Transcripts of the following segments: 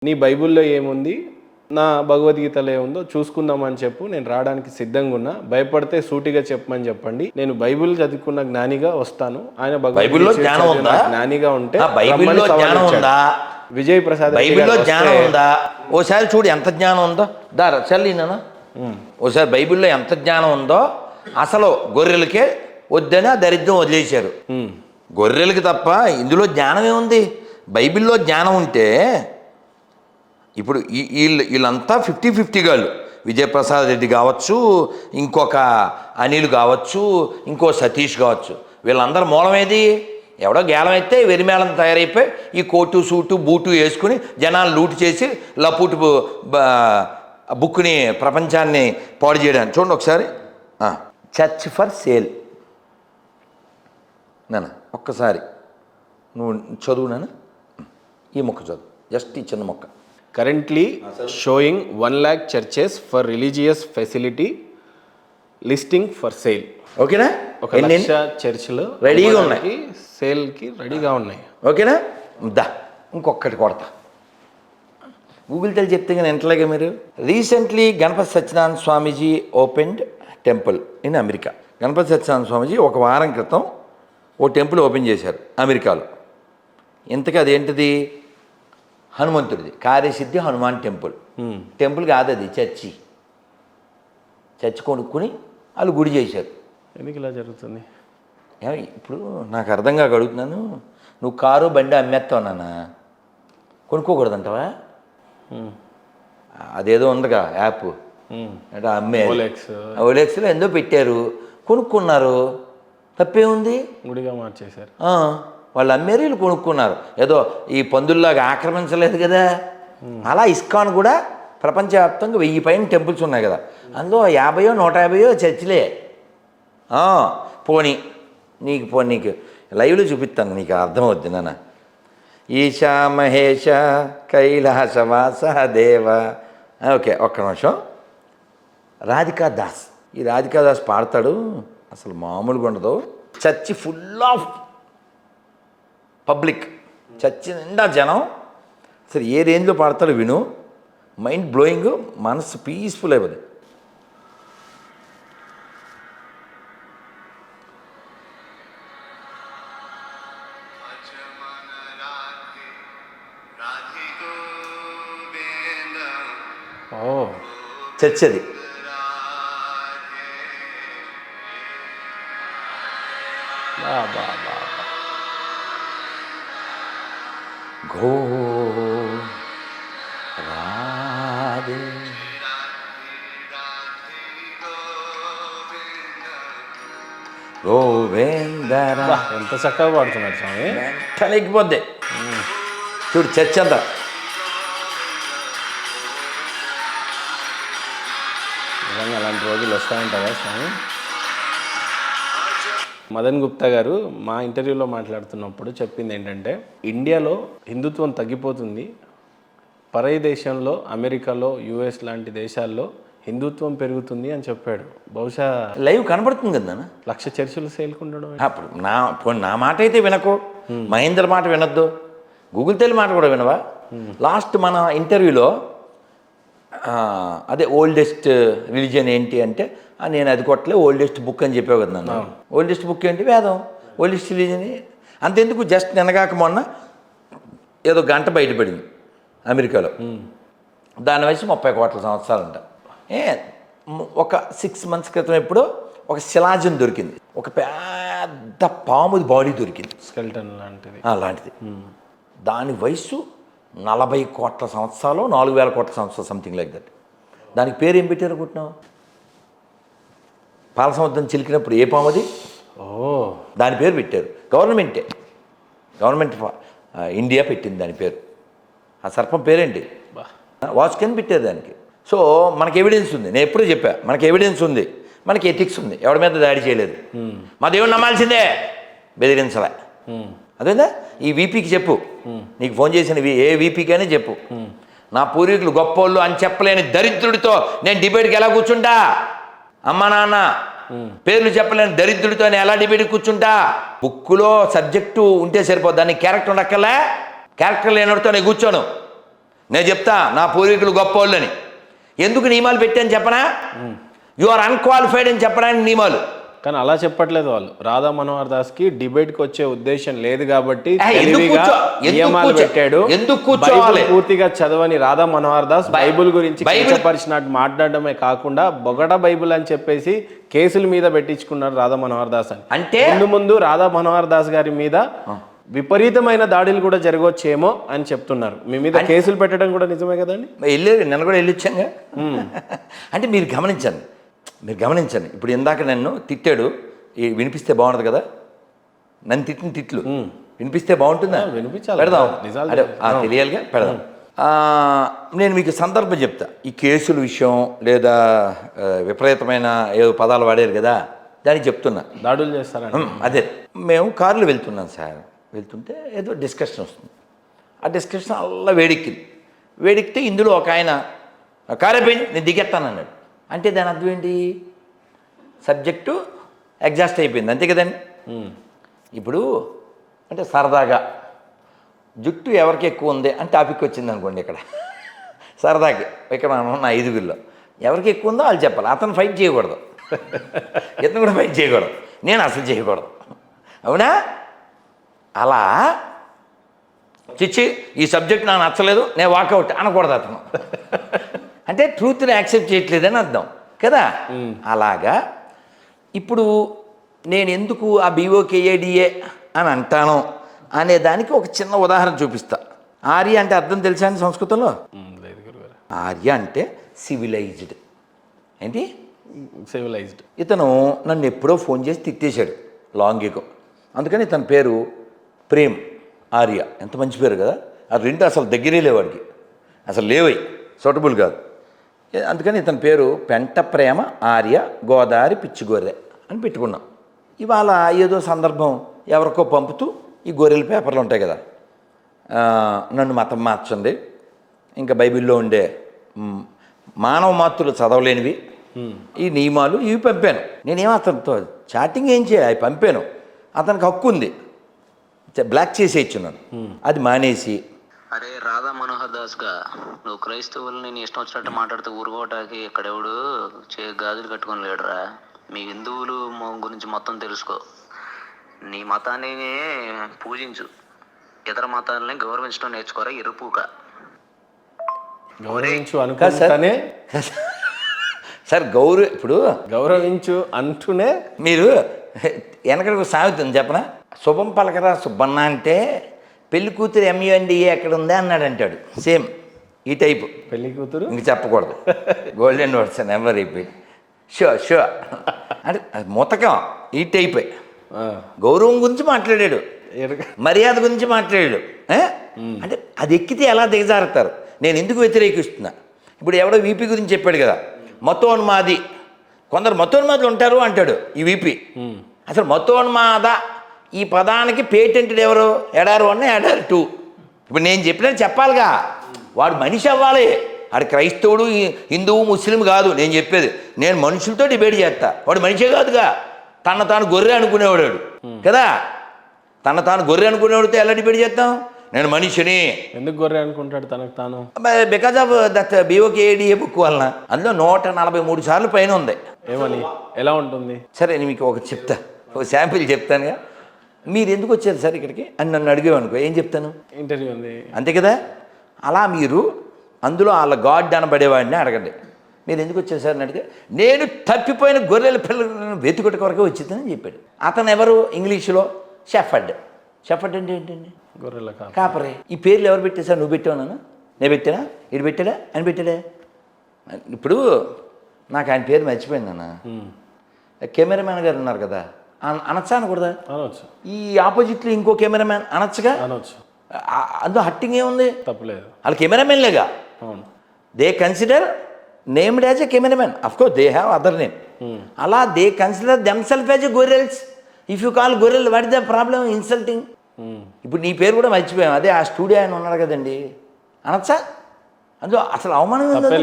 నీ బైబిల్లో ఏముంది, నా భగవద్గీతలో ఏముందో చూసుకుందామని చెప్పు. నేను రావడానికి సిద్ధంగా ఉన్నా. భయపడితే సూటిగా చెప్పమని చెప్పండి. నేను బైబిల్ చదువుకున్న జ్ఞానిగా వస్తాను. ఆయన బైబిల్లో జ్ఞానం ఉందా? జ్ఞానిగా ఉంటే బైబిల్లో జ్ఞానం ఉందా? విజయ్ ప్రసాద్ బైబిల్లో జ్ఞానం ఉందా? ఓసారి చూడు ఎంత జ్ఞానం ఉందో. దారా చల్లినా ఓసారి బైబిల్లో ఎంత జ్ఞానం ఉందో. అసలు గొర్రెలకే వద్దని ఆ దరిద్రం వదిలేశారు. గొర్రెలకి తప్ప ఇందులో జ్ఞానం ఏముంది? బైబిల్లో జ్ఞానం ఉంటే ఇప్పుడు వీళ్ళంతా 50-50 గాళ్ళు. విజయప్రసాద్ రెడ్డి కావచ్చు, ఇంకొక అనిల్ కావచ్చు, ఇంకో సతీష్ కావచ్చు. వీళ్ళందరూ మూలమేది? ఎవడో గేలం అయితే వెరిమేళం తయారైపోయి ఈ కోటు సూటు బూటు వేసుకుని జనాలు లూటు చేసి లపూటు బుక్ని ప్రపంచాన్ని పాడు చేయడానికి. చూడండి ఒకసారి, చర్చ్ ఫర్ సేల్ నాన్న. ఒక్కసారి నువ్వు చదువు నాన్న, ఈ మొక్క చదువు, జస్ట్ ఈ చిన్న మొక్క. Currently showing 1 lakh churches for religious facility listing for sale. ఓకేనా? 1 లక్ష చర్చిలు రెడీగా ఉన్నాయి, సేల్కి రెడీగా ఉన్నాయి. ఓకేనా? దా ఇంకొకటి కొడతా. గూగుల్ తెలి చెప్తే కానీ ఎంటలాగే మీరు. Recently Ganapati Satyanarayana Swamiji opened temple in America. Ganapati Satyanarayana Swamiji ఒక వారం క్రితం ఓ టెంపుల్ ఓపెన్ చేశారు అమెరికాలో. ఇంతకీ అదేంటిది? హనుమంతుడిది, కార్యసిద్ధి హనుమాన్ టెంపుల్. టెంపుల్ కాదు అది, చర్చి కొనుక్కుని వాళ్ళు గుడి చేశారు. ఎందుకు ఇలా జరుగుతుంది? ఇప్పుడు నాకు అర్థంగా అడుగుతున్నాను. నువ్వు కారు బండి అమ్మేస్తావు నాన్న, కొనుక్కోకూడదంటావా? అదేదో ఉందిగా యాప్ అంటే అమ్మే, ఓలెక్స్లో ఎందో పెట్టారు, కొనుక్కున్నారు, తప్పేముంది? గుడిగా మార్చేశారు. వాళ్ళు అమ్మేరు, వీళ్ళు కొనుక్కున్నారు. ఏదో ఈ పందుల్లాగా ఆక్రమించలేదు కదా. అలా ఇస్కాన్ కూడా ప్రపంచవ్యాప్తంగా 1000 పైన టెంపుల్స్ ఉన్నాయి కదా. అందులో 50 150 చర్చిలే. పోనీ నీకు లైవ్లో చూపిస్తాను, నీకు అర్థమవుద్ది నాన్న. ఈశా మహేష కైలాసవాస దేవ. ఓకే, ఒక్క నిమిషం. రాధికా దాస్, ఈ రాధికా దాస్ పాడతాడు, అసలు మామూలుగా ఉండదు. Church full of public, church నిండా జనం. అసలు ఏ రేంజ్లో పాడతాడు విను, మైండ్ బ్లోయింగ్, మనసు పీస్ఫుల్ అయిపోతుంది. చర్చ్ అది. గో రాధే గోవిందరా. ఎంత చక్కగా పాడుతున్నారు స్వామి, వెంటనేకిపోద్ది. చూడు చర్చ్ అంతా. నిజంగా అలాంటి రోజులు వస్తాయంటారా స్వామి? మదన్ గుప్తా గారు మా ఇంటర్వ్యూలో మాట్లాడుతున్నప్పుడు చెప్పింది ఏంటంటే, ఇండియాలో హిందుత్వం తగ్గిపోతుంది, పరాయి దేశంలో అమెరికాలో యుఎస్ లాంటి దేశాల్లో హిందుత్వం పెరుగుతుంది అని చెప్పాడు. బహుశా లైవ్ కనబడుతుంది కదా 1 లక్ష చర్చలు సేల్కుండడం. అప్పుడు నా మాట అయితే వినకు, మహేంద్ర మాట వినొద్దు, గూగుల్ తెలి మాట కూడా వినవా? లాస్ట్ మన ఇంటర్వ్యూలో అదే ఓల్డెస్ట్ రిలీజియన్ ఏంటి అంటే, నేను అది కొట్టలే, ఓల్డెస్ట్ బుక్ అని చెప్పావు కదా నన్ను. ఓల్డెస్ట్ బుక్ ఏంటి? వేదం. ఓల్డెస్ట్ రిలీజియన్ అంతెందుకు, జస్ట్ నిన్నగాక మొన్న ఏదో గంట బయటపడింది అమెరికాలో, దాని వయసు 30 కోట్ల సంవత్సరాలంట. ఒక 6 months క్రితం ఎప్పుడో ఒక శిలాజం దొరికింది, ఒక పెద్ద పాముది బాడీ దొరికింది, స్కెల్టన్ లాంటిది. అలాంటిది. దాని వయసు 40 కోట్ల సంవత్సరాలు, 4000 కోట్ల సంవత్సరాలు, సంథింగ్ లైక్ దట్. దానికి పేరు ఏం పెట్టారు అనుకుంటున్నావు? పాల సముద్రం చిలికినప్పుడు ఏ పాముది? దాని పేరు పెట్టారు గవర్నమెంట్ ఇండియా పెట్టింది దాని పేరు. ఆ సర్పం పేరేంటి? వాచ్కెన్ పెట్టారు దానికి. సో మనకి ఎవిడెన్స్ ఉంది, నేను ఎప్పుడూ చెప్పా, మనకి ఎవిడెన్స్ ఉంది, మనకి ఎథిక్స్ ఉంది. ఎవరి మీద దాడి చేయలేదు, మా దేవుడు నమ్మాల్సిందే, బెదిరించలే. అదేందా? ఈ వీపీకి చెప్పు, నీకు ఫోన్ చేసిన ఏ వీపీకైనా చెప్పు, నా పూర్వీకులు గొప్పోళ్ళు అని చెప్పలేని దరిద్రుడితో నేను డిబేట్కి ఎలా కూర్చుంటా? అమ్మ నాన్న పేర్లు చెప్పలేని దరిద్రుడితో నేను ఎలా డిబేట్ కూర్చుంటా? బుక్కులో సబ్జెక్టు ఉంటే సరిపోద్ది, దానికి క్యారెక్టర్ ఉండక్కర్లే. క్యారెక్టర్ లేనివాడితో నేను కూర్చోను. నేను చెప్తా నా పూర్వీకులు గొప్పోళ్ళని. ఎందుకు నియమాలు పెట్టాను చెప్పనా? యు ఆర్ అన్క్వాలిఫైడ్ అని చెప్పడానికి నియమాలు. కానీ అలా చెప్పట్లేదు వాళ్ళు. రాధా మనోహర్ దాస్కి డిబేట్కి వచ్చే ఉద్దేశం లేదు కాబట్టి ఎందుకు నియమాలు పెట్టాడు. కూర్చోవాలి? పూర్తిగా చదవని రాధా మనోహర్ దాస్ బైబుల్ గురించి కించపరిచినట్టు మాట్లాడడమే కాకుండా బొగట బైబుల్ అని చెప్పేసి కేసుల మీద పెట్టించుకున్నారు రాధా మనోహర్ దాస్ అని. అంటే ముందు రాధా మనోహర్ దాస్ గారి మీద విపరీతమైన దాడులు కూడా జరగవచ్చేమో అని చెప్తున్నారు. మీ మీద కేసులు పెట్టడం కూడా నిజమే కదండి? వెళ్ళేది నన్ను కూడా వెళ్ళొచ్చాగా. అంటే మీరు గమనించండి. ఇప్పుడు ఇందాక నన్ను తిట్టాడు, వినిపిస్తే బాగుండదు కదా? నన్ను తిట్టిన తిట్లు వినిపిస్తే బాగుంటుందా? వినిపించాలి, పెడదాం. నిజాలు తెలియాలిగా, పెడదాం. నేను మీకు సందర్భం చెప్తా. ఈ కేసుల విషయం లేదా విపరీతమైన ఏదో పదాలు వాడారు కదా, దానికి చెప్తున్నా. దాడులు చేస్తారండి. అదే, మేము కారులో వెళ్తున్నాం సార్. వెళ్తుంటే ఏదో డిస్కషన్ వస్తుంది. ఆ డిస్కషన్ అలా వేడెక్కితే ఇందులో ఒక ఆయన కారు అయిపోయింది, నేను దిగెత్తానన్నాడు. అంటే దాని అర్థం ఏంటి? సబ్జెక్టు ఎగ్జాస్ట్ అయిపోయింది, అంతే కదండి. ఇప్పుడు అంటే సరదాగా జుట్టు ఎవరికి ఎక్కువ ఉంది అని టాపిక్ వచ్చింది అనుకోండి. ఇక్కడ సరదాకి ఇక్కడ ఉన్న 5గురిలో ఎవరికి ఎక్కువ ఉందో వాళ్ళు చెప్పాలి. అతను ఫైట్ చేయకూడదు, ఇతను కూడా ఫైట్ చేయకూడదు, నేను అసలు చేయకూడదు. అవునా? అలా చిచ్చి ఈ సబ్జెక్ట్ నాకు నచ్చలేదు, నేను వాకౌట్ అనకూడదు అతను. అంటే ట్రూత్ని యాక్సెప్ట్ చేయట్లేదని అర్థం కదా. అలాగా ఇప్పుడు నేను ఎందుకు ఆ BOKADA అని అంటాను అనే దానికి ఒక చిన్న ఉదాహరణ చూపిస్తా. ఆర్య అంటే అర్థం తెలుసా అండి సంస్కృతంలో? ఆర్య అంటే సివిలైజ్డ్. ఏంటి సివిలైజ్డ్? ఇతను నన్ను ఎప్పుడో ఫోన్ చేసి తిట్టేశాడు లాంగ్ ఎగో. అందుకని ఇతని పేరు ప్రేమ్ ఆర్య. ఎంత మంచి పేరు కదా. ఆ రెండు అసలు దగ్గరే లేవాడికి, అసలు లేవై, సూటబుల్ కాదు. అందుకని ఇతని పేరు పెంట ప్రేమ ఆర్య గోదావరి పిచ్చిగొర్రె అని పెట్టుకున్నాం. ఇవాళ ఏదో సందర్భం ఎవరికో పంపుతూ ఈ గొర్రెల పేపర్లు ఉంటాయి కదా, నన్ను మతం మార్చండి, ఇంకా బైబిల్లో ఉండే మానవ మాతృలు చదవలేనివి ఈ నియమాలు ఇవి పంపాను. నేనేమో అతనితో చాటింగ్ ఏం చేయాలి, అవి పంపాను. అతనికి హక్కు ఉంది, బ్లాక్ చేసేయచ్చున్నాను. అది మానేసి, అరే రాధా మనోహర్ దాస్ గా నువ్వు క్రైస్తవుల్ని నీ ఇష్టం వచ్చినట్టు మాట్లాడితే ఊరుకోవటానికి ఇక్కడెవడు గాజులు కట్టుకొని లేడురా. మీ హిందువులు గురించి మొత్తం తెలుసుకో, నీ మతాన్ని పూజించు, ఇతర మతాలని గౌరవించడం నేర్చుకోరా. ఎరుపుక గౌరవించు అనుకుంటానే సార్. ఇప్పుడు గౌరవించు అంటూనే మీరు వెనకడికి సాగుతుంది చెప్పనా? శుభం పలకరా సుబ్బన్న అంటే పెళ్లి కూతురు MUNDA ఎక్కడ ఉందా అన్నాడు అంటాడు. సేమ్ ఈ టైపు పెళ్లి కూతురు ఇంక చెప్పకూడదు. Golden words never repeat. Show అంటే మొతకం ఈ టైపే. గౌరవం గురించి మాట్లాడాడు, మర్యాద గురించి మాట్లాడాడు. అంటే అది ఎక్కితే ఎలా దిగజారుతారు? నేను ఎందుకు వ్యతిరేకిస్తున్నా? ఇప్పుడు ఎవడో VP గురించి చెప్పాడు కదా, మతోన్మాది. కొందరు మతోన్మాదులు ఉంటారు అంటాడు ఈ VP. అసలు మతోన్మాద ఈ పదానికి పేటెంటెడ్ ఎవరు? ఎడారు 1 ఎడారు 2. ఇప్పుడు నేను చెప్పినట్టు చెప్పాలిగా. వాడు మనిషి అవ్వాలి. వాడు క్రైస్తవుడు హిందువు ముస్లిం కాదు నేను చెప్పేది. నేను మనుషులతో డిబేట్ చేస్తా. వాడు మనిషే కాదుగా, తన తాను గొర్రె అనుకునేవాడు కదా. తన తాను గొర్రె అనుకునేవాడితో ఎలా డిబేట్ చేస్తాం? నేను మనిషిని. ఎందుకు గొర్రె అనుకుంటాడు తనకు తాను? Because of that BOKADA book వలన. అందులో 143 సార్లు పైన ఉంది. ఏమని, ఎలా ఉంటుంది? సరే నేను మీకు ఒక చెప్తా, ఒక శాంపిల్ చెప్తానుగా. మీరు ఎందుకు వచ్చారు సార్ ఇక్కడికి అని నన్ను అడిగేవనుకో, ఏం చెప్తాను? ఇంటర్వ్యూ ఉంది అంతే కదా. అలా మీరు అందులో వాళ్ళ గాడ్ అనబడేవాడిని అడగండి, మీరు ఎందుకు వచ్చారు సార్ అని అడిగితే, నేను తప్పిపోయిన గొర్రెల పిల్లలను వెతుకుట కొరకే వచ్చిందని చెప్పాడు. అతను ఎవరు? ఇంగ్లీషులో షెఫర్డ్. షెఫర్డ్ అంటే ఏంటండి? గొర్రెల కాపరే. ఈ పేర్లు ఎవరు పెట్టేశారు? నువ్వు పెట్టావు? నేను పెట్టానా? ఇది పెట్టాడా అని పెట్టాడా? ఇప్పుడు నాకు ఆయన పేరు మర్చిపోయింది అన్న. కెమెరామ్యాన్ గారు ఉన్నారు కదా, అనొచ్చా అనకూడదా? అనొచ్చు. ఈ ఆపోజిట్లో ఇంకో కెమెరామ్యాన్ అనొచ్చుగా. అనొచ్చు. అందులో హట్టింగ్ ఏముంది? తప్పలేదు. వాళ్ళు కెమెరామెన్లేగా. They consider named as a cameraman. Of course they have other name. అలా they consider themselves as a గొర్రెల్స్. ఇఫ్ యూ కాల్ గొర్రెల్, what is the problem? Insulting. ఇప్పుడు నీ పేరు కూడా మర్చిపోయాం. అదే ఆ స్టూడియో ఆయన ఉన్నాడు కదండి, అనొచ్చా? అందులో అసలు అవమానం ఏముంది?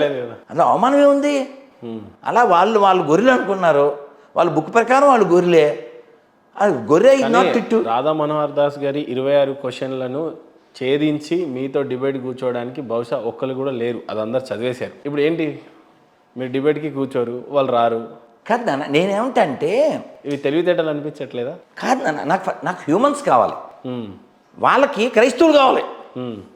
అందులో అవమానం ఏముంది? అలా వాళ్ళు గొర్రెలు అనుకున్నారు. వాళ్ళ బుక్ ప్రకారం వాళ్ళు గొర్రెలే. అది గొర్రె ఇస్ నాట్ టిట్టు. రాధా మనోహర్ దాస్ గారి 26 క్వశ్చన్లను ఛేదించి మీతో డిబేట్ కూర్చోవడానికి బహుశా ఒక్కరు కూడా లేరు, అది అందరు చదివేశారు. ఇప్పుడు ఏంటి, మీరు డిబేట్కి కూర్చోరు, వాళ్ళు రారు. కాదు నాన్న, నేనేమంటా అంటే ఇవి తెలివితేటలు అనిపించట్లేదా? కాదు నాన్న, నాకు హ్యూమన్స్ కావాలి, వాళ్ళకి క్రైస్తవులు కావాలి,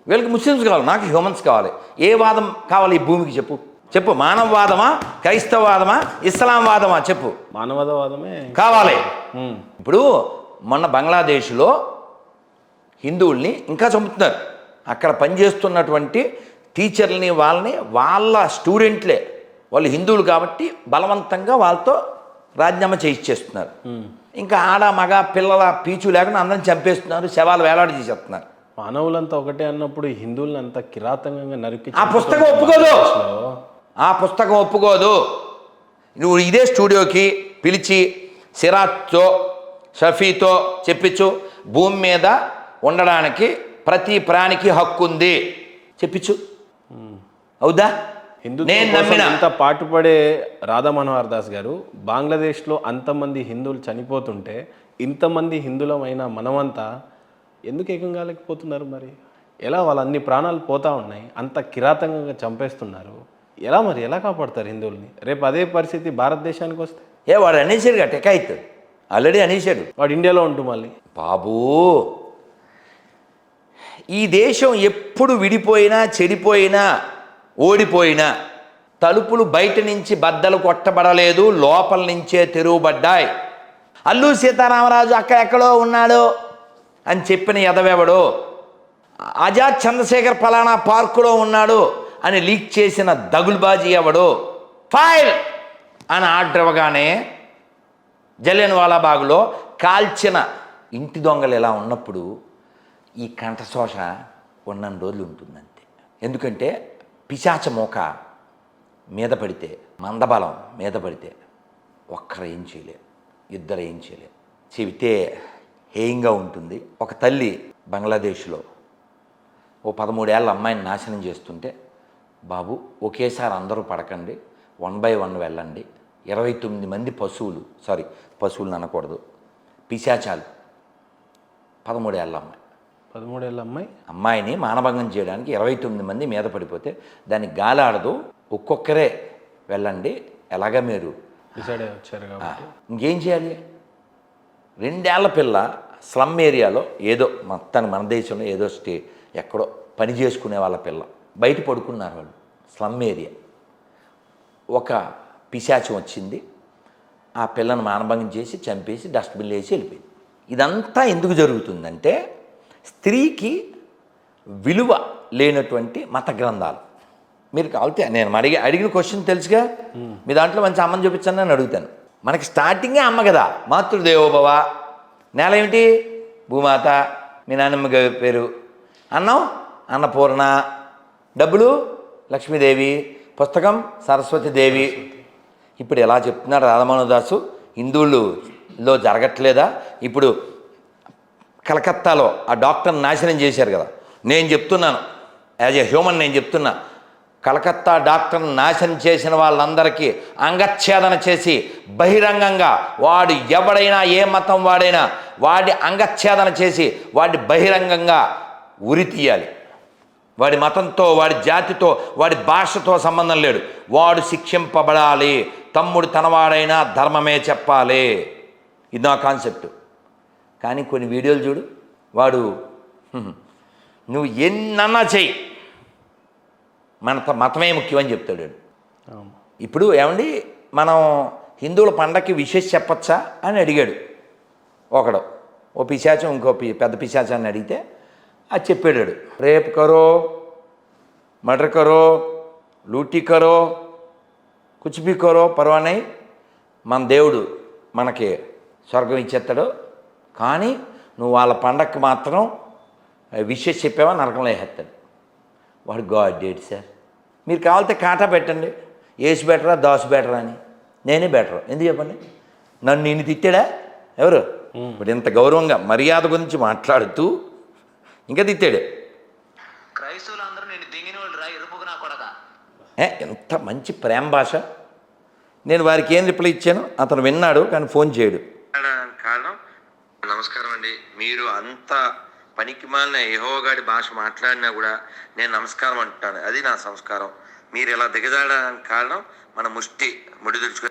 వీళ్ళకి ముస్లిమ్స్ కావాలి, నాకు హ్యూమన్స్ కావాలి. ఏ వాదం కావాలి ఈ భూమికి చెప్పు చెప్పు. మానవవాదమా, క్రైస్తవవాదమా, ఇస్లాం వాదమా చెప్పు. మానవవాదమే కావాలి. ఇప్పుడు మొన్న బంగ్లాదేశ్లో హిందువుల్ని ఇంకా చంపుతున్నారు. అక్కడ పనిచేస్తున్నటువంటి టీచర్లని వాళ్ళని వాళ్ళ స్టూడెంట్లే, వాళ్ళు హిందువులు కాబట్టి బలవంతంగా వాళ్ళతో రాజీనామా చేయిచ్చేస్తున్నారు. ఇంకా ఆడ మగ పిల్లల పీచు లేకుండా అందరిని చంపేస్తున్నారు, శవాలు వేలాడి చేసేస్తున్నారు. మానవులంతా ఒకటే అన్నప్పుడు హిందువులను అంత కిరాతకంగా నరికి ఆ పుస్తకం ఒప్పుకోదు, ఆ పుస్తకం ఒప్పుకోదు. నువ్వు ఇదే స్టూడియోకి పిలిచి సిరాజ్తో షఫీతో చెప్పించు, భూమి మీద ఉండడానికి ప్రతి ప్రాణికి హక్కు ఉంది చెప్పించు. అవుదా? నేను నమ్మిన ఇంత పాటుపడే రాధా మనోహర్ దాస్ గారు బంగ్లాదేశ్లో అంతమంది హిందువులు చనిపోతుంటే ఇంతమంది హిందువులమైన మనమంతా ఎందుకు ఏకం కాలేకపోతున్నారు? మరి ఎలా? వాళ్ళు అన్ని ప్రాణాలు పోతా ఉన్నాయి, అంత కిరాతకంగా చంపేస్తున్నారు, ఎలా మరి ఎలా కాపాడతారు హిందువుల్ని? రేపు అదే పరిస్థితి భారతదేశానికి వస్తే వాడు అనేసాడు కదా, టెకాయిత్ ఆల్రెడీ అనేసాడు. వాడు ఇండియాలో ఉంటూ మళ్ళీ బాబూ, ఈ దేశం ఎప్పుడు విడిపోయినా చెడిపోయినా ఓడిపోయినా తలుపులు బయట నుంచి బద్దలు కొట్టబడలేదు, లోపల నుంచే తెరువబడ్డాయి. అల్లూరి సీతారామరాజు అక్కడెక్కడో ఉన్నాడు అని చెప్పిన ఎదవెవడో, ఆజాద్ చంద్రశేఖర్ ఫలానా పార్కులో ఉన్నాడు అని లీక్ చేసిన దగులుబాజీ ఎవడో, ఫైల్ అని ఆర్డర్ ఇవ్వగానే జలియన్వాలాబాగ్లో కాల్చిన ఇంటి దొంగలు ఎలా ఉన్నప్పుడు ఈ కంఠశోష ఉన్నన్ని రోజులు ఉంటుందంతే. ఎందుకంటే పిశాచ మోక మీద పడితే, మందబలం మీద పడితే ఒక్కరు ఏం చేయలేరు, ఇద్దరు ఏం చేయలేరు, చెబితే హేయంగా ఉంటుంది. ఒక తల్లి బంగ్లాదేశ్లో ఓ 13 ఏళ్ళ అమ్మాయిని నాశనం చేస్తుంటే, బాబు ఒకేసారి అందరూ పడకండి, 1 by 1 వెళ్ళండి, 29 మంది పశువులు అనకూడదు, పిశాచాలు, 13 ఏళ్ళ అమ్మాయి, 13 ఏళ్ళ అమ్మాయిని మానభంగం చేయడానికి 29 మంది మీద పడిపోతే దానికి గాలి ఆడదు, ఒక్కొక్కరే వెళ్ళండి, ఎలాగా మీరు డిసైడ్ అయ్యి వచ్చారు కాబట్టి ఇంకేం చేయాలి? 2 ఏళ్ల పిల్ల స్లమ్ ఏరియాలో ఏదో మొత్తానికి మన దేశంలో ఏదో ఎక్కడో పని చేసుకునే వాళ్ళ పిల్ల బయట పడుకున్నారు వాళ్ళు, స్లమ్ ఏరియా. ఒక పిశాచం వచ్చింది, ఆ పిల్లను మానభంగం చేసి చంపేసి డస్ట్బిన్లో వేసి వెళ్ళిపోయింది. ఇదంతా ఎందుకు జరుగుతుందంటే స్త్రీకి విలువ లేనటువంటి మత గ్రంథాలు. మీరు కావాలితే నేను అడిగిన క్వశ్చన్ తెలుసుగా, మీ దాంట్లో మంచి అమ్మని చూపించండి అని అడుగుతాను. మనకి స్టార్టింగే అమ్మ కదా, మాతృదేవోభవ, నేల ఏమిటి భూమాత, మీ నాన్నమ్మ పేరు, అన్నం అన్నపూర్ణ, డబ్బులు లక్ష్మీదేవి, పుస్తకం సరస్వతీదేవి. ఇప్పుడు ఎలా చెప్తున్నాడు రాధామోహనదాసు, హిందువుల్లో జరగట్లేదా? ఇప్పుడు కలకత్తాలో ఆ డాక్టర్ని నాశనం చేశారు కదా, నేను చెప్తున్నాను యాజ్ ఎ హ్యూమన్, నేను చెప్తున్నా, కలకత్తా డాక్టర్ని నాశనం చేసిన వాళ్ళందరికీ అంగచ్ఛేదన చేసి బహిరంగంగా, వాడు ఎవడైనా ఏ మతం వాడైనా వాడి అంగచ్ఛేదన చేసి వాడి బహిరంగంగా ఉరి తీయాలి. వాడి మతంతో, వాడి జాతితో, వాడి భాషతో సంబంధం లేడు, వాడు శిక్షింపబడాలి. తమ్ముడు తనవాడైనా ధర్మమే చెప్పాలి. ఇది నా కాన్సెప్ట్. కానీ కొన్ని వీడియోలు చూడు, వాడు నువ్వు ఎన్నన్నా చెయ్యి, మతమే ముఖ్యమని చెప్తాడు. ఇప్పుడు ఏమండి, మనం హిందువుల పండగకి విశేష చెప్పచ్చా అని అడిగాడు ఒకడు, ఓ పిశాచం ఇంకో పెద్ద పిశాచాన్ని అడిగితే అది చెప్పాడు, రేప్ కరో, మర్డర్ కరో, లూటీ కరో, కుచ్ భీ కరో పర్వానై, మన దేవుడు మనకి స్వర్గం ఇచ్చేస్తాడు, కానీ నువ్వు వాళ్ళ పండగకి మాత్రం విషయం చెప్పావా నరకంలో వేసేస్తాడు. వాడు గాడ్ డేట్ సార్. మీరు కావాలితే కాటా పెట్టండి, ఏసు బెటరా దాసు బెటరా అని. నేనే బెటర్, ఎందుకు చెప్పండి? నన్ను నిన్ను తిట్టాడా ఎవరు? ఇప్పుడు ఇంత గౌరవంగా మర్యాద గురించి మాట్లాడుతూ ఇంకా తిట్టాడు. క్రైస్తవులందరూ నేను దిగిన వాళ్ళు రా, ఎరుపుకు నా కొడక. ఎంత మంచి ప్రేమ భాష. నేను వారికి ఏం రిప్లై ఇచ్చాను, అతను విన్నాడు కానీ ఫోన్ చేయడు. కారణం, నమస్కారం అండి, మీరు అంత పనికి మాలిన యెహోవాగాడి భాష మాట్లాడినా కూడా నేను నమస్కారం అంటున్నాను. అది నా సంస్కారం. మీరు ఇలా దిగజాడడానికి కారణం మన ముడి తెచ్చుకో.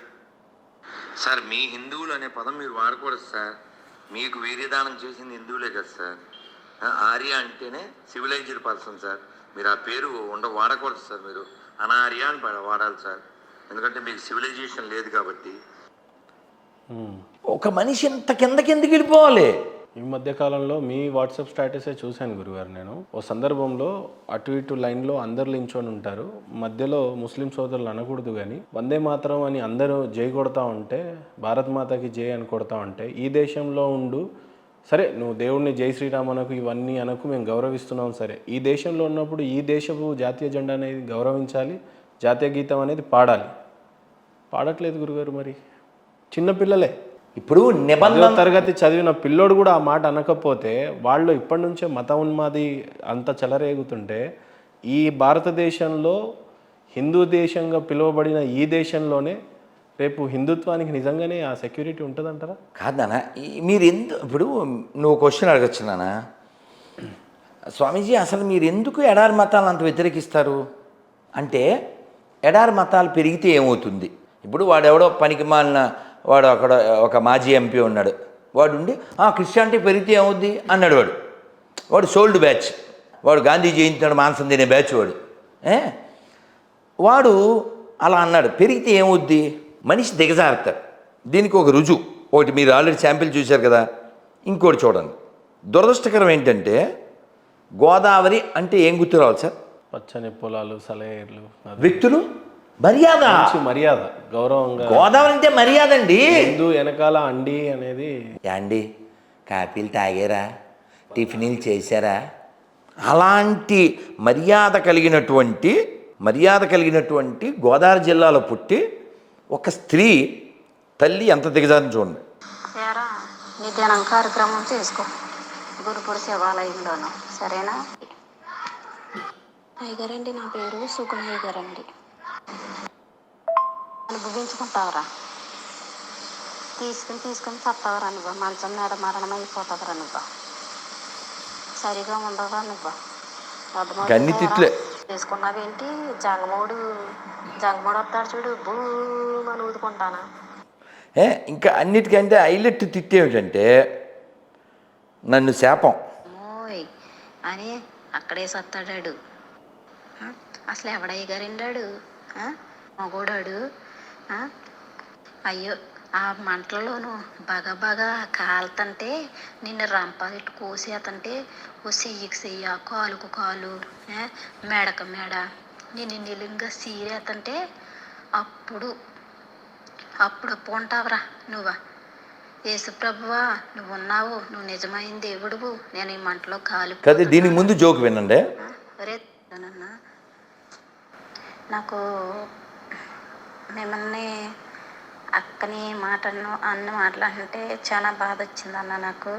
సార్, మీ హిందువులు అనే పదం మీరు వాడకూడదు సార్. మీకు వీర్యదానం చేసింది హిందువులే కదా సార్. ఆర్య అంటేనే సివిలైజ్డ్ పర్సన్ సార్. మీరు ఆ పేరు వాడకూడదు సార్. మీరు అనార్య అని వాడాలి సార్. ఎందుకంటే మీకు సివిలైజేషన్ లేదు కాబట్టి. ఒక మనిషి ఇంత కిందకి వెళ్ళిపోవాలి. ఈ మధ్య కాలంలో మీ వాట్సాప్ స్టేటసే చూశాను గురుగారు. నేను ఓ సందర్భంలో అటు ఇటు లైన్లో అందరు నించొని ఉంటారు, మధ్యలో ముస్లిం సోదరులు అనకూడదు కానీ వందే మాతరం అని అందరూ జై కొడతా ఉంటే, భారత్ మాతకి జై అని కొడతా ఉంటే, ఈ దేశంలో ఉండు సరే నువ్వు దేవుడిని జై శ్రీరామ్ అనకు, ఇవన్నీ అనకు, మేము గౌరవిస్తున్నాం. సరే, ఈ దేశంలో ఉన్నప్పుడు ఈ దేశపు జాతీయ జెండా అనేది గౌరవించాలి, జాతీయ గీతం అనేది పాడాలి. పాడట్లేదు గురుగారు. మరి చిన్నపిల్లలే, ఇప్పుడు నిబంధన తరగతి చదివిన పిల్లోడు కూడా ఆ మాట అనకపోతే, వాళ్ళు ఇప్పటి నుంచే మత ఉన్మాది అంత చెలరేగుతుంటే, ఈ భారతదేశంలో హిందూ దేశంగా పిలువబడిన ఈ దేశంలోనే రేపు హిందుత్వానికి నిజంగానే ఆ సెక్యూరిటీ ఉంటుందంటారా? కాదనా, మీరు ఇప్పుడు నువ్వు క్వశ్చన్ అడగచ్చు నాన్న. స్వామీజీ, అసలు మీరు ఎందుకు ఎడారి మతాలను అంత వ్యతిరేకిస్తారు అంటే, ఎడారి మతాలు పెరిగితే ఏమవుతుంది? ఇప్పుడు వాడెవడో పనికి మాలిన వాడు అక్కడ ఒక మాజీ ఎంపీ ఉన్నాడు, వాడు ఉండి క్రిస్టియానిటీ పెరిగితే ఏమవుద్ది అన్నాడు. వాడు సోల్డ్ బ్యాచ్, వాడు గాంధీ జయంతి నాడు మాంసం తినే బ్యాచ్ వాడు అలా అన్నాడు. పెరిగితే ఏమవుద్ది? మనిషి దిగజారుతాడు. దీనికి ఒక రుజువు ఒకటి మీరు ఆల్రెడీ శాంపిల్ చూశారు కదా, ఇంకోటి చూడండి. దురదృష్టకరం ఏంటంటే, గోదావరి అంటే ఏం గుర్తు రావాలి సార్? పచ్చని పొలాలు, సలయేర్లు, వ్యక్తులు, మర్యాద, మర్యాద, గౌరవంగా. గోదావరి అంటే మర్యాద అండి. హిందూ వెనకాల అండి అనేది. అండి కాఫీలు తాగారా, టిఫిన్లు చేశారా? అలాంటి మర్యాద కలిగినటువంటి గోదావరి జిల్లాలో పుట్టి ఒక స్త్రీ తల్లి ఎంత దిగజారని చూడండి. నిత్యానం కార్యక్రమం చేసుకో గురుపుర శివాలయంలోను, సరేనా? అయ్యగారండి, నా పేరు సుకుమయ్య గారండి. అనుభవించుకుంటావరా? తీసుకుని చస్తావరా నువ్వు? మంచం మీద మరణం అయిపోతుందిరా నువ్వు. సరిగా ఉండవరా నువ్వు? అన్ని తిట్లే చేసుకున్నావేంటి? జంగమోడు వస్తాడు చూడు, భూమని ఊదుకుంటానా? ఇంకా అన్నిటికంటే హైలైట్ తిట్టేమిటంటే, నన్ను శాపం ఓయ్ అని అక్కడే సత్తాడాడు. అసలు ఎవడయ్య గారిండాడు? మగోడాడు. అయ్యో, ఆ మంటలలోనూ బాగా కాలుతంటే, నిన్ను రంపాలిట్టు కోసేతంటే, ఓ చెయ్యికి చెయ్య, కాలుకు కాలు, మెడకు మెడ, నిన్ను నిలుంగా సీరేతంటే అప్పుడు ఉంటావురా నువ్వా? యేసుప్రభువా, నువ్వు ఉన్నావు, నువ్వు నిజమైన దేవుడువు, నేను ఈ మంటలో కాలు. కదా, దీనికి ముందు జోక్ వినండి. అరే నాకు మిమ్మల్ని అక్కని అన్న మాటలంటే చాలా బాధ వచ్చిందన్న. నాకు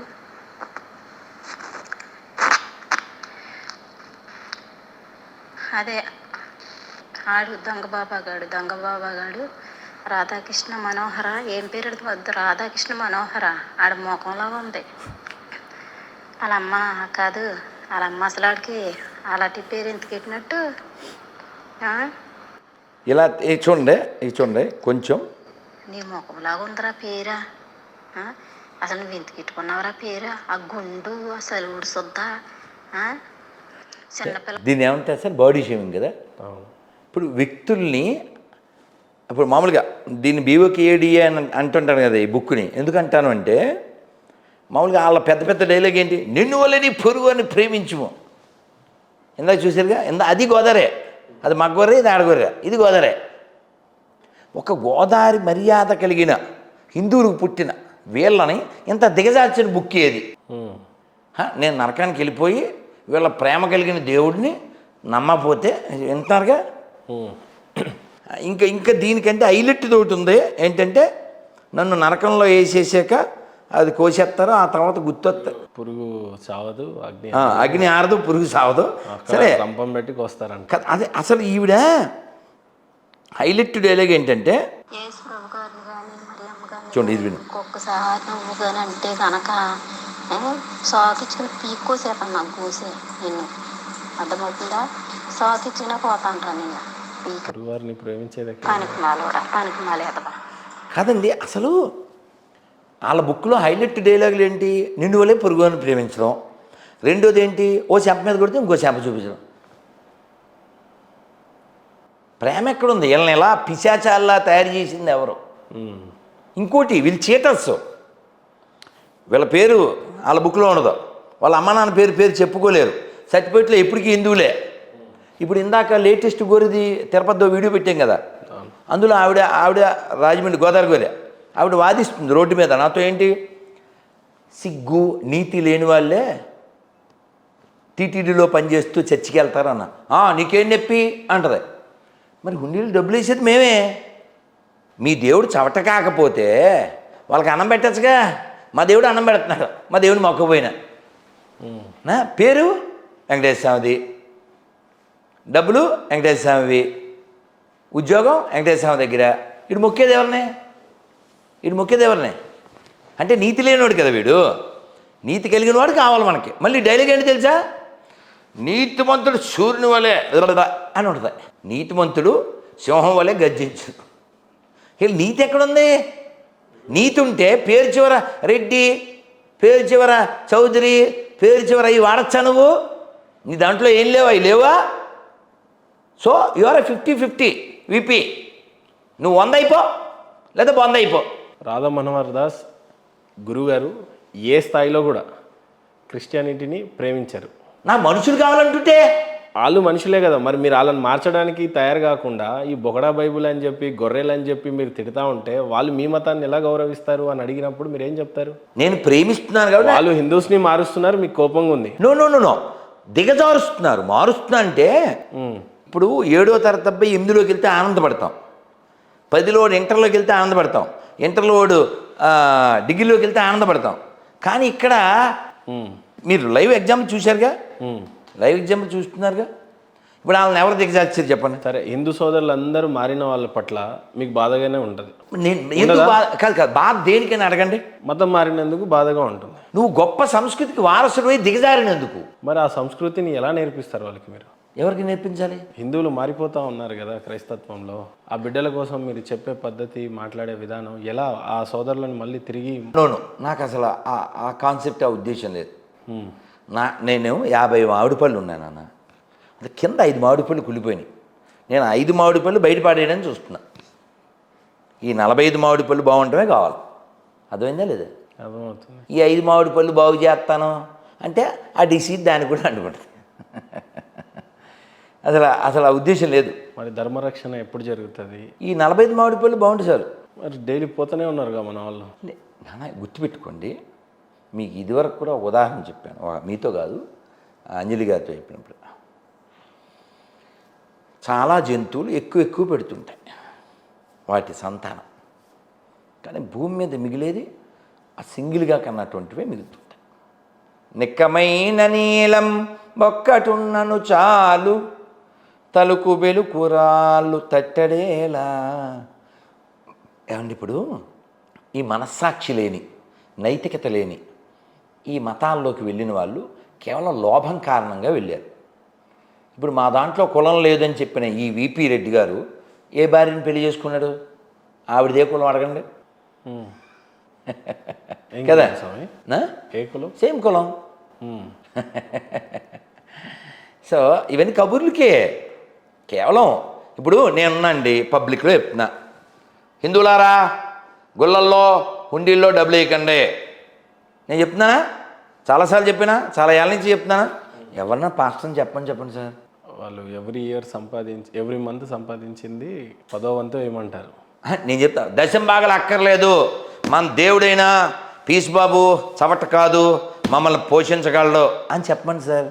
అదే ఆడు దొంగ బాబాగాడు రాధాకృష్ణ మనోహర, ఏం పేరు వద్దు, రాధాకృష్ణ మనోహర, ఆడ ముఖంలాగా ఉంది. వాళ్ళ అమ్మ కాదు, వాళ్ళ అమ్మ అసలు ఆడికి అలాంటి పేరు ఎందుకు పెట్టినట్టు? ఇలా చూడండి కొంచెం. నీ ముఖంలాగా ఉందిరా పేరా? అసలు నువ్వు ఎందుకు పెట్టుకున్నావురా పేరు? ఆ గుండు అసలు ఊడుసుద్దా? చిన్నపిల్ల. దీన్ని ఏమంటారు సార్? బాడీ షేమింగ్ కదా. ఇప్పుడు వ్యక్తుల్ని, ఇప్పుడు మామూలుగా దీన్ని బీఓకేఏడిఏ అని అంటుంటాను కదా ఈ బుక్ని. ఎందుకు అంటాను అంటే, మామూలుగా వాళ్ళ పెద్ద డైలాగ్ ఏంటి? నిన్ను వల్ల నీ పొరుగు అని ప్రేమించుము. ఇందాక చూసారుగా, అది గోదావరే, అది మగ్గొర్రె, ఇది ఆడగొర్రె, ఇది గోదావరే. ఒక గోదావరి మర్యాద కలిగిన హిందువులకు పుట్టిన వీళ్ళని ఇంత దిగజార్చిన బుక్ ఏది? నేను నరకానికి వెళ్ళిపోయి వీళ్ళ ప్రేమ కలిగిన దేవుడిని నమ్మపోతే వింటున్నారుగా. ఇంకా దీనికంటే హైలైట్ ఒకటి ఉంది. ఏంటంటే, నన్ను నరకంలో వేసేసాక అది కోసేస్తారు, ఆ తర్వాత గుర్తొస్తారు. పురుగు సావదు, అగ్ని ఆరదు, పురుగు సావదు. సరే, రంపం పెట్టి కోస్తారంట. అదే అసలు ఈవిడ హైలైట్ డైలాగ్ ఏంటంటే, చూడండి ఇది విను. ఒక్కొక్కసారి నువ్వు కానీ అంటే కనుక సాకిచ్చుకుని పీక్కోసేస్తాను నాకు కూసి నిన్ను అర్థమవుతుందా? సాకిచ్చిన పోతాంటా నిన్ను పీక్ గురువారిని ప్రేమించేది పనికి మాలోడా పనికి మాలేదవా. కాదండి, అసలు వాళ్ళ బుక్లో హైలైట్ డైలాగులు ఏంటి? నిండు వల్లే పొరుగుని ప్రేమించడం, రెండోది ఏంటి, ఓ చెంప మీద కొడితే ఇంకో చెంప చూపించడం. ప్రేమ ఎక్కడుంది? వీళ్ళని ఎలా పిశాచాల్లా తయారు చేసింది ఎవరు? ఇంకోటి, వీళ్ళు చీటర్స్. వీళ్ళ పేరు వాళ్ళ బుక్లో ఉండదు, వాళ్ళ అమ్మ నాన్న పేరు చెప్పుకోలేరు, సర్టిఫికెట్లో ఎప్పటికీ హిందువులే. ఇప్పుడు ఇందాక లేటెస్ట్ గోరిది తిరుపతిలో వీడియో పెట్టాం కదా, అందులో ఆవిడ రాజమండ్రి గోదావరి గోరే ఆవిడ వాదిస్తుంది రోడ్డు మీద, నాతో ఏంటి, సిగ్గు నీతి లేని వాళ్ళే టీటీడీలో పనిచేస్తూ చర్చికి వెళ్తారన్న. నీకేం నొప్పి అంటది. మరి హుండీలు డబ్బులు వేసేది మేమే. మీ దేవుడు చవట కాకపోతే వాళ్ళకి అన్నం పెట్టచ్చుగా. మా దేవుడు అన్నం పెడుతున్నాడు, మా దేవుడు మొక్కపోయినా. నా పేరు వెంకటేశ్వర స్వామిది, డబ్బులు వెంకటేశ్వర స్వామివి, ఉద్యోగం వెంకటేశ్వర స్వామి దగ్గర. వీడు మొక్కేది ఎవరిని? అంటే నీతి లేనివాడు కదా వీడు. నీతి కలిగిన వాడు కావాలి మనకి. మళ్ళీ డైలాగ్ ఏంటి తెలుసా? నీతిమంతుడు సూర్యుని వలె అని ఉంటుంది, నీతిమంతుడు సింహం వలె గర్జించు. వీళ్ళు నీతి ఎక్కడుంది? నీతి ఉంటే పేరు చివర రెడ్డి, పేరు చివర చౌదరి, పేరు చివర అవి వాడచ్చా నువ్వు? నీ దాంట్లో ఏం లేవా? So you are 50-50 VP. నువ్వు 100 అయిపో లేదా 100 అయిపో. రాధా మనోహర్ దాస్ గురుగారు ఏ స్థాయిలో కూడా క్రిస్టియానిటీని ప్రేమించారు. నా మనుషులు కావాలంటుంటే వాళ్ళు మనుషులే కదా, మరి మీరు వాళ్ళని మార్చడానికి తయారు కాకుండా ఈ బొగడా బైబుల్ అని చెప్పి గొర్రెలు అని చెప్పి మీరు తిడతా ఉంటే వాళ్ళు మీ మతాన్ని ఎలా గౌరవిస్తారు అని అడిగినప్పుడు మీరు ఏం చెప్తారు? నేను ప్రేమిస్తున్నాను కాబట్టి వాళ్ళు హిందూస్ని మారుస్తున్నారు, మీకు కోపంగా ఉంది. నో దిగజారుస్తున్నారు. మారుస్తున్నా అంటే ఇప్పుడు 7వ తరగతి అబ్బాయి 8లోకి వెళ్తే ఆనందపడతాం, 10లో ఇంటర్లోకి వెళ్తే ఆనందపడతాం, ఇంటర్లో డిగ్రీలోకి వెళ్తే ఆనందపడతాం. కానీ ఇక్కడ మీరు లైవ్ ఎగ్జాంపుల్ చూశారుగా, లైవ్ ఎగ్జాంపుల్ చూస్తున్నారుగా. ఇప్పుడు వాళ్ళని ఎవరు దిగజార్చారు చెప్పండి? సరే, హిందూ సోదరులు అందరూ మారిన వాళ్ళ పట్ల మీకు బాధగానే ఉంటుంది. ఎందుకు కాదు బాధ దేనికైనా అడగండి. మతం మారినందుకు బాధగా ఉంటుంది. నువ్వు గొప్ప సంస్కృతికి వారసుడివై దిగజారినందుకు. మరి ఆ సంస్కృతిని ఎలా నేర్పిస్తారు వాళ్ళకి మీరు? ఎవరికి నేర్పించాలి? హిందువులు మారిపోతూ ఉన్నారు కదా క్రైస్తత్వంలో. ఆ బిడ్డల కోసం మీరు చెప్పే పద్ధతి, మాట్లాడే విధానం ఎలా ఆ సోదరులను మళ్ళీ తిరిగి నాకు అసలు ఆ కాన్సెప్ట్, ఆ ఉద్దేశం లేదు. నేను 50 మామిడి పళ్ళు ఉన్నాను అన్న, అది కింద 5 మామిడి పళ్ళు కుళ్ళిపోయినాయి. నేను 5 మామిడి పళ్ళు బయట పాడేయడానికి చూస్తున్నా. ఈ 45 మామిడి పళ్ళు బాగుంటమే కావాలి. అర్థమైందా లేదా? అర్థమవుతుంది. ఈ 5 మామిడి పళ్ళు బాగు చేస్తాను అంటే ఆ డిసీజ్ దానికి కూడా అంటుపడుతుంది. అసలు ఆ ఉద్దేశం లేదు. మరి ధర్మరక్షణ ఎప్పుడు జరుగుతుంది? ఈ 45 మామిడి పళ్ళు బాగుంటుంది సార్. మరి డైలీ పోతూనే ఉన్నారుగా మన వాళ్ళు. నాన్న గుర్తుపెట్టుకోండి, మీకు ఇదివరకు కూడా ఉదాహరణ చెప్పాను, మీతో కాదు అంజలి గారితో చెప్పినప్పుడు. చాలా జంతువులు ఎక్కువ పెడుతుంటాయి వాటి సంతానం, కానీ భూమి మీద మిగిలేది ఆ సింగిల్గా కన్నటువంటివే మిగులుతుంటాయి. నిక్కమైన నీలం ఒక్కటున్నను చాలు, తలుకు బెలుకురాళ్ళు తట్టడేలా. ఏమండి, ఇప్పుడు ఈ మనస్సాక్షి లేని, నైతికత లేని ఈ మతాల్లోకి వెళ్ళిన వాళ్ళు కేవలం లోభం కారణంగా వెళ్ళారు. ఇప్పుడు మా దాంట్లో కులం లేదని చెప్పిన ఈ విపి రెడ్డి గారు ఏ భార్యని పెళ్లి చేసుకున్నాడు? ఆవిడదే కులం అడగండి కదా. ఏ కులం? సేమ్ కులం. సో ఇవన్నీ కబుర్లకే. కేవలం ఇప్పుడు నేనున్నాండి పబ్లిక్లో చెప్తున్నా, హిందువులారా గుళ్ళల్లో హుండీల్లో డబ్బులు వేయకండి. నేను చెప్తున్నానా? చాలాసార్లు చెప్పినా, చాలా ఏళ్ళ నుంచి చెప్తున్నానా? ఎవరన్నా పాస్టర్ని చెప్పండి సార్. వాళ్ళు ఎవ్రీ మంత్ సంపాదించింది 10వ వంతు ఏమంటారు? నేను చెప్తా, 10 భాగాలు అక్కర్లేదు, మన దేవుడైనా పీస్ బాబు చవట కాదు, మమ్మల్ని పోషించగలడు అని చెప్పండి సార్.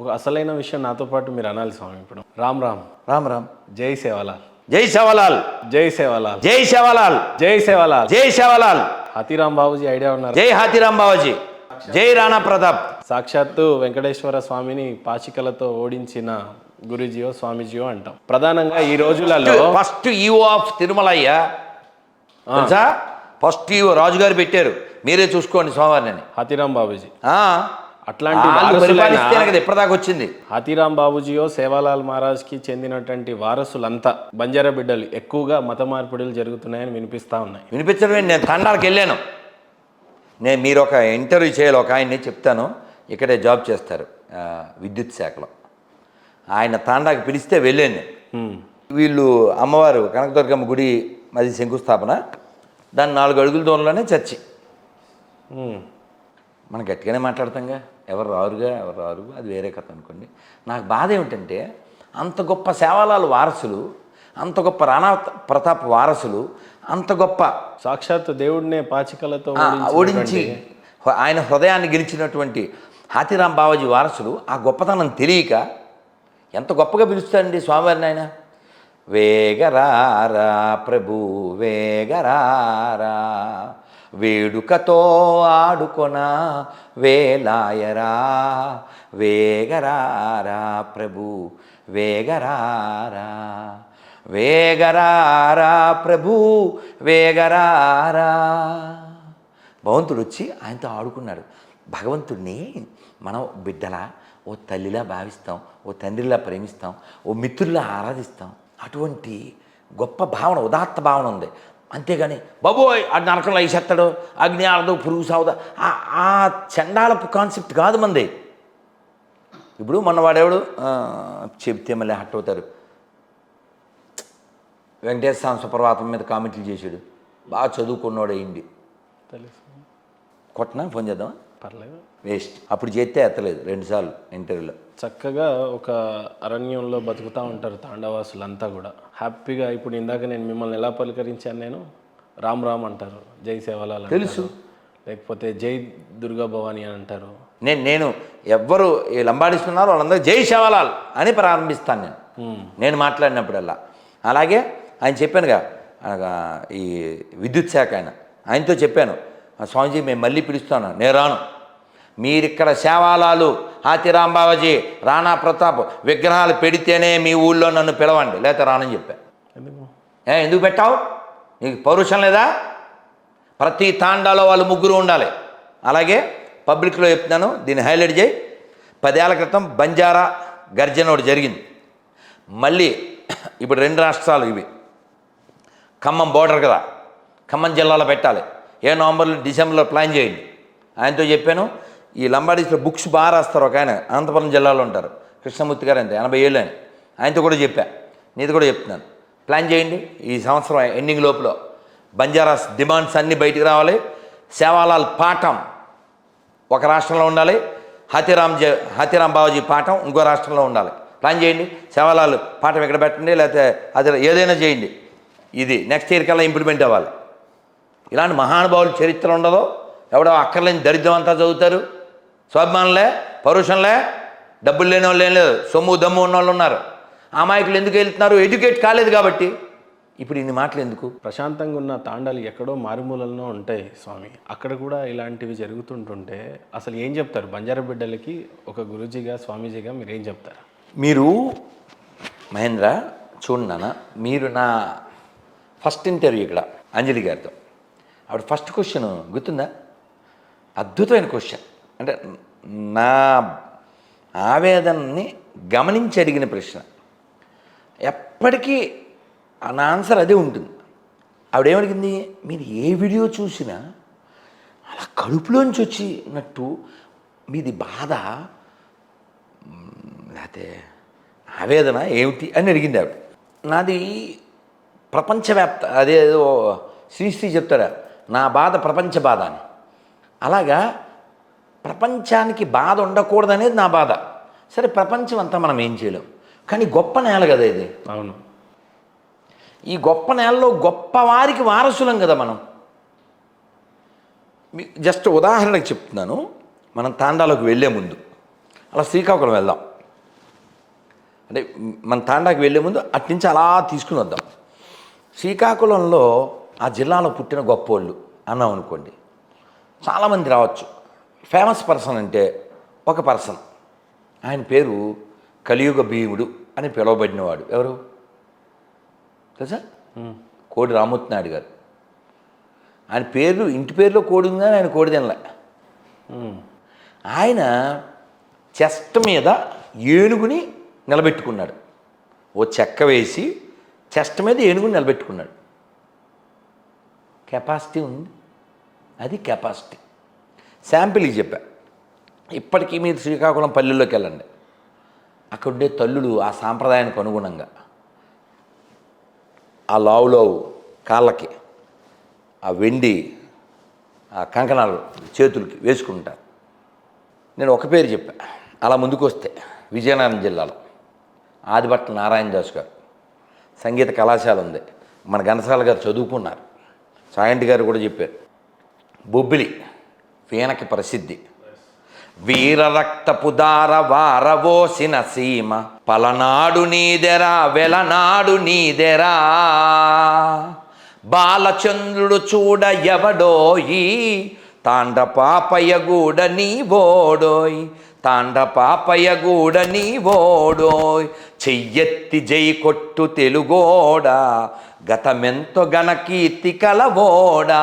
ఒక అసలైన విషయం నాతో పాటు మీరు అనాలి స్వామి. ఇప్పుడు రామ్ రామ్ రామ్ రామ్, జై సేవాలాల్, జై సేవాలాల్, జై సేవాలాల్, జై సేవాలాల్, జై సేవాలాల్, జై సేవాలాల్. హాతీరామ్ బాబుజీ ఐడియా ఉన్నారు? జై హాతీరామ్ బాబుజీ, జై రాణా ప్రతాప్. సాక్షాత్తు వెంకటేశ్వర స్వామిని పాచికలతో ఓడించిన గురుజీయో స్వామీజీయో అంటాం. ప్రధానంగా ఈ రోజులలో ఫస్ట్ ఈఓ ఆఫ్ తిరుమల అయ్యా తెలుసా? ఫస్ట్ ఈఓ రాజుగారు పెట్టారు. మీరే చూసుకోండి సోమవారిని. హాతీరాం బాబూజీ ఆ, అట్లాంటి వాళ్ళు వారసులైన పరిపాలిస్తేనే కదా ఇప్పటిదాకా వచ్చింది. హాతీరాం బాబూజీయో సేవాలాల్ మహారాజ్కి చెందినటువంటి వారసులంతా బంజారా బిడ్డలు ఎక్కువగా మత మార్పిడులు జరుగుతున్నాయని వినిపిస్తూ ఉన్నాయి. వినిపించడం నేను తండాలకు వెళ్ళాను. మీరు ఒక ఇంటర్వ్యూ చేయాలి, ఒక ఆయన్ని చెప్తాను, ఇక్కడే జాబ్ చేస్తారు విద్యుత్ శాఖలో. ఆయన తాండాకి పిలిస్తే వెళ్ళాను. వీళ్ళు అమ్మవారు కనకదుర్గమ్మ గుడి అది శంకుస్థాపన, దాని 4 అడుగుల దూరంలోనే చర్చి. మనం గట్టిగానే మాట్లాడతాంగా, ఎవరు రారు, అది వేరే కథ అనుకోండి. నాకు బాధ ఏమిటంటే అంత గొప్ప సేవాలాల వారసులు, అంత గొప్ప రాణా ప్రతాప్ వారసులు, అంత గొప్ప సాక్షాత్ దేవుడినే పాచికలతో ఓడించి ఆయన హృదయాన్ని గెలిచినటువంటి హాతీరాం బావాజీ వారసులు ఆ గొప్పతనం తెలియక ఎంత గొప్పగా పిలుస్తారండి స్వామివారిని ఆయన. వేగరారా ప్రభు వేగరారా, వేడుకతో ఆడుకొన వేలాయరా, వేగరారా ప్రభు వేగరారా, వేగరారా ప్రభు వేగరారా. భగవంతుడు వచ్చి ఆయనతో ఆడుకున్నాడు. భగవంతుడిని మనం బిడ్డలా, ఓ తల్లిలా భావిస్తాం, ఓ తండ్రిలా ప్రేమిస్తాం, ఓ మిత్రుల్లా ఆరాధిస్తాం. అటువంటి గొప్ప భావన, ఉదాత్త భావన ఉంది. అంతేగాని బాబోయ్ అది నరకంలో వేసేస్తాడు, అగ్ని ఆడదు, పురుగు సాగుదా, ఆ చండాలపు కాన్సెప్ట్ కాదు మంది. ఇప్పుడు మొన్న వాడేవాడు చెప్తే మళ్ళీ హట్ అవుతారు, వెంకటేశ్వర సుప్రభాతం మీద కామెంట్లు చేశాడు, బాగా చదువుకున్నాడు అయింది. తెలుసు, కొట్టనా ఫోన్ చేద్దామా? పర్లేదు, వేస్ట్. అప్పుడు చేస్తే ఎత్తలేదు 2 సార్లు ఇంటర్వ్యూలో. చక్కగా ఒక అరణ్యంలో బతుకుతూ ఉంటారు తాండవాసులంతా కూడా హ్యాపీగా. ఇప్పుడు ఇందాక నేను మిమ్మల్ని ఎలా పలకరించాను, నేను రామ్ రామ్ అంటారు, జై సేవలాల్ తెలుసు, లేకపోతే జై దుర్గా భవాని అని అంటారు. నేను ఎవ్వరు లంబాడిస్తున్నారో వాళ్ళందరూ జై సేవలాల్ అని ప్రారంభిస్తాను నేను మాట్లాడినప్పుడల్లా. అలాగే ఆయన చెప్పానుగా, ఈ విద్యుత్ శాఖ ఆయనతో చెప్పాను, స్వామిజీ మేము మళ్ళీ పిలుస్తాను, నేను రాను, మీరిక్కడ సేవాలాలు హాతీరాం బావాజీ రాణా ప్రతాప్ విగ్రహాలు పెడితేనే మీ ఊళ్ళో నన్ను పిలవండి, లేకపోతే రానని చెప్పా. ఎందుకు పెట్టావు? నీకు పౌరుషం లేదా? ప్రతి తాండాలో వాళ్ళు 3 ఉండాలి. అలాగే పబ్లిక్లో చెప్తున్నాను, దీన్ని హైలైట్ చేయి. 10 ఏళ్ల క్రితం బంజారా గర్జన ఒకటి జరిగింది. మళ్ళీ ఇప్పుడు 2 రాష్ట్రాలు ఇవి, ఖమ్మం బోర్డర్ కదా, ఖమ్మం జిల్లాలో పెట్టాలి. నవంబర్లో డిసెంబర్లో ప్లాన్ చేయండి. ఆయనతో చెప్పాను. ఈ లంబాడీస్లో బుక్స్ బాగా రాస్తారు, ఒక ఆయన అనంతపురం జిల్లాలో ఉంటారు, కృష్ణమూర్తి గారు, అంతే 80 ఏళ్ళు ఆయన. ఆయనతో కూడా చెప్పా, నీది కూడా చెప్తున్నాను, ప్లాన్ చేయండి. ఈ సంవత్సరం ఎండింగ్ లోపల బంజారాస్ డిమాండ్స్ అన్నీ బయటికి రావాలి. సేవాలాల్ పాఠం ఒక రాష్ట్రంలో ఉండాలి, హాతీరాం బావాజీ పాఠం ఇంకో రాష్ట్రంలో ఉండాలి. ప్లాన్ చేయండి. సేవాలాల్ పాఠం ఎక్కడ పెట్టండి, లేకపోతే అది ఏదైనా చేయండి. ఇది నెక్స్ట్ ఇయర్ కల్లా ఇంప్లిమెంట్ అవ్వాలి. ఇలాంటి మహానుభావుల చరిత్ర ఉండదో, ఎవడో అక్కర్లేని దరిద్రం అంతా చదువుతారు. స్వాభిమానంలే, పౌరుషంలే, డబ్బులు లేని వాళ్ళు ఏం లేదు, సొమ్ము దమ్ము ఉన్న వాళ్ళు ఉన్నారు. అమాయకులు ఎందుకు వెళ్తున్నారు? ఎడ్యుకేట్ కాలేదు కాబట్టి. ఇప్పుడు ఇన్ని మాటలు ఎందుకు? ప్రశాంతంగా ఉన్న తాండాలు ఎక్కడో మారుమూలల్లో ఉంటాయి స్వామి, అక్కడ కూడా ఇలాంటివి జరుగుతుంటుంటే అసలు ఏం చెప్తారు బంజారా బిడ్డలకి? ఒక గురూజీగా, స్వామీజీగా మీరు ఏం చెప్తారు? మీరు మహేంద్ర చూడండి నాన్న, మీరు నా ఫస్ట్ ఇంటర్వ్యూ ఇక్కడ అంజలి గారితో, ఆవిడ ఫస్ట్ క్వశ్చన్ గుర్తుందా? అద్భుతమైన క్వశ్చన్. అంటే నా ఆవేదనని గమనించి అడిగిన ప్రశ్న. ఎప్పటికీ నా ఆన్సర్ అదే ఉంటుంది. ఆవిడేమడిగింది, మీరు ఏ వీడియో చూసినా అలా కడుపులోంచి వచ్చినట్టు మీది బాధ లేకపోతే ఆవేదన ఏమిటి అని అడిగింది ఆవిడ. నాది ప్రపంచవ్యాప్త, అదేదో శ్రీశ్రీ చెప్తాడా, నా బాధ ప్రపంచ బాధ అని. అలాగా ప్రపంచానికి బాధ ఉండకూడదనేది నా బాధ. సరే, ప్రపంచం అంతా మనం ఏం చేయలేం, కానీ గొప్ప నేల కదా ఇది. అవును, ఈ గొప్ప నేలలో గొప్పవారికి వారసులం కదా మనం. జస్ట్ ఉదాహరణకు చెప్తున్నాను, మనం తాండాలోకి వెళ్ళే ముందు అలా శ్రీకాకుళం వెళ్దాం. అంటే మన తాండాకి వెళ్ళే ముందు అట్నుంచి అలా తీసుకుని వద్దాం. శ్రీకాకుళంలో ఆ జిల్లాలో పుట్టిన గొప్పోళ్ళు అన్నాం అనుకోండి, చాలామంది రావచ్చు. ఫేమస్ పర్సన్ అంటే ఒక పర్సన్, ఆయన పేరు కలియుగ భీముడు అని పిలువబడినవాడు. ఎవరు తెలుసా? కోడి రామూర్తి నాయుడు గారు. ఆయన పేరు ఇంటి పేరులో కోడి ఉంది కానీ ఆయన కోడి తినలే. ఆయన చెస్ట్ మీద ఏనుగుని నిలబెట్టుకున్నాడు. ఓ చెక్క వేసి చెస్ట్ మీద ఏనుగుని నిలబెట్టుకున్నాడు. కెపాసిటీ ఉంది, అది కెపాసిటీ. శాంపిల్కి చెప్పా. ఇప్పటికీ మీరు శ్రీకాకుళం పల్లెల్లోకి వెళ్ళండి, అక్కడ ఉండే తల్లులు ఆ సాంప్రదాయానికి అనుగుణంగా ఆ లావు కాళ్ళకి ఆ వెండి ఆ కంకణాలు చేతులకి వేసుకుంటారు. నేను ఒక పేరు చెప్పా. అలా ముందుకు వస్తే విజయనగరం జిల్లాలో ఆదిభట్ల నారాయణ దాస్ గారు సంగీత కళాశాల ఉంది, మన ఘనసాల గారు చదువుకున్నారు, సాయంటి గారు కూడా చెప్పారు. బొబ్బిలి వీణకి ప్రసిద్ధి. వీర రక్తపు దార వారవోసిన సీమ పలనాడు నీదెరా వెలనాడు నీదెరా బాలచంద్రుడు చూడ ఎవడోయి తాండ పాపయ్యగూడ నీవోడోయ్ తాండ పాపయ్యగూడ నీవోడోయ్ చెయ్యెత్తి జై కొట్టు తెలుగోడా గతమెంతో ఘనకీర్తి కలవోడా.